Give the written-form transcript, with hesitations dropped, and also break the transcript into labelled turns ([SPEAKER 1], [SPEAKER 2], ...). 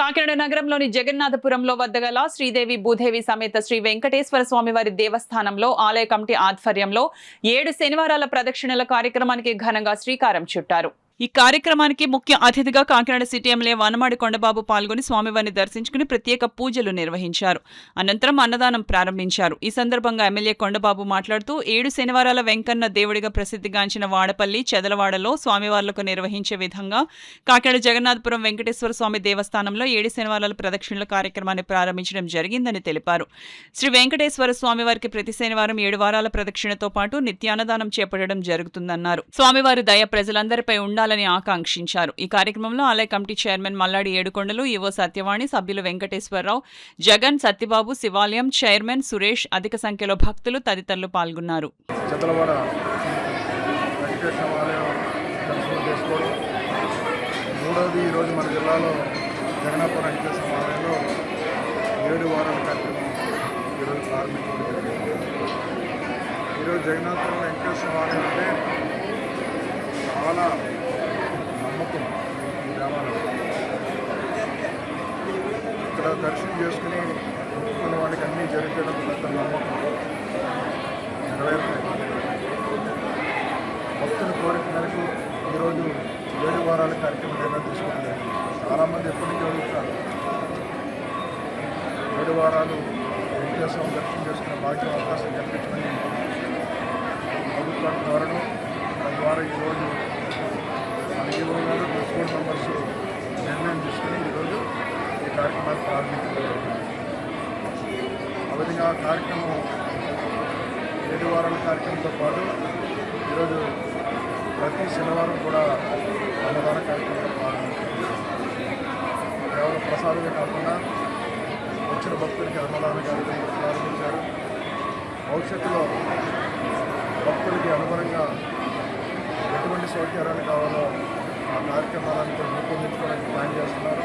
[SPEAKER 1] కాకినాడ నగరంలోని జగన్నాథపురంలో వద్దగల శ్రీదేవి భూదేవి సమేత శ్రీ వెంకటేశ్వర స్వామివారి దేవస్థానంలో ఆలయ కమిటీ ఆధ్వర్యంలో 7 శనివారాల ప్రదక్షిణల కార్యక్రమానికి ఘనంగా శ్రీకారం చుట్టారు. ఈ కార్యక్రమానికి ముఖ్య అతిథిగా కాకినాడ సిటీ ఎమ్మెల్యే వనమాడి కొండబాబు పాల్గొని స్వామివారిని దర్శించుకుని ప్రత్యేక పూజలు నిర్వహించారు. అనంతరం అన్నదానం ప్రారంభించారు. ఈ సందర్భంగా ఎమ్మెల్యే కొండబాబు మాట్లాడుతూ 7 శనివారాల వెంకన్న దేవుడిగా ప్రసిద్ధిగాంచిన వాడపల్లి చెదలవాడలో స్వామివార్లకు నిర్వహించే విధంగా కాకినాడ జగన్నాథపురం వెంకటేశ్వర స్వామి దేవస్థానంలో 7 శనివారాల ప్రదక్షిణల కార్యక్రమాన్ని ప్రారంభించడం జరిగిందని తెలిపారు. శ్రీ వెంకటేశ్వర స్వామివారికి ప్రతి శనివారం 7 వారాల ప్రదక్షిణతో పాటు నిత్యాన్నదానం చేపట్టడం జరుగుతుందన్నారు. స్వామివారి దయ ప్రజలందరిపై ఉండాలని ఆకాంక్షించారు. ఈ కార్యక్రమంలో ఆలయ కమిటీ చైర్మన్ మల్లాడి ఏడుకొండలు, ఈవో సత్యవాణి, సభ్యులు వెంకటేశ్వరరావు, జగన్, సత్యబాబు, శివాలయం చైర్మన్ సురేష్, అధిక సంఖ్యలో భక్తులు తదితరులు పాల్గొన్నారు.
[SPEAKER 2] ఈరోజు మన జిల్లాలో జగన్నాథపురం వెంకటేశ్వర ఆలయంలో 7 వారాల కార్యక్రమం ఈరోజు ప్రారంభించడం జరిగింది. ఈరోజు జగన్నాథపురం వెంకటేశ్వర ఆలయం అంటే చాలా నమ్మకం ఈ గ్రామాల్లో. ఇక్కడ దర్శనం చేసుకుని మొక్కుకున్న వాళ్ళకి అన్నీ జరిగేటం పెద్ద నమ్మకం నెరవేరుతుంది. భక్తుల కోరిక మేరకు ఈరోజు 7 వారాల కార్యక్రమం నిర్వహించుకుంటారు. చాలామంది ఎప్పటి నుంచి అడుగుతారు 7 వారాలు వెంకటేశ్వరం దర్శనం చేసుకునే భాగ్యం అవకాశం కల్పించమని ప్రభుత్వానికి కోరడం. తద్వారా ఈరోజు మన ఈవో గారు బోర్డు మెంబర్స్ నిర్ణయం తీసుకుని ఈరోజు ఈ కార్యక్రమాన్ని ప్రారంభించడం. ఆ విధంగా ఆ కార్యక్రమం 7 వారాల కార్యక్రమంతో పాటు ఈరోజు ప్రతి శనివారం కూడా అన్నదాన కార్యక్రమాలు ప్రారంభించారు. కేవలం ప్రసాదమే కాకుండా వచ్చిన భక్తులకి అన్నదాన కార్యక్రమం ప్రారంభించారు. భవిష్యత్తులో భక్తులకి అనుగుణంగా ఎటువంటి సౌకర్యాలు కావాలో ఆ కార్యక్రమాలను రూపొందించుకోవడానికి ప్లాన్ చేస్తున్నారు.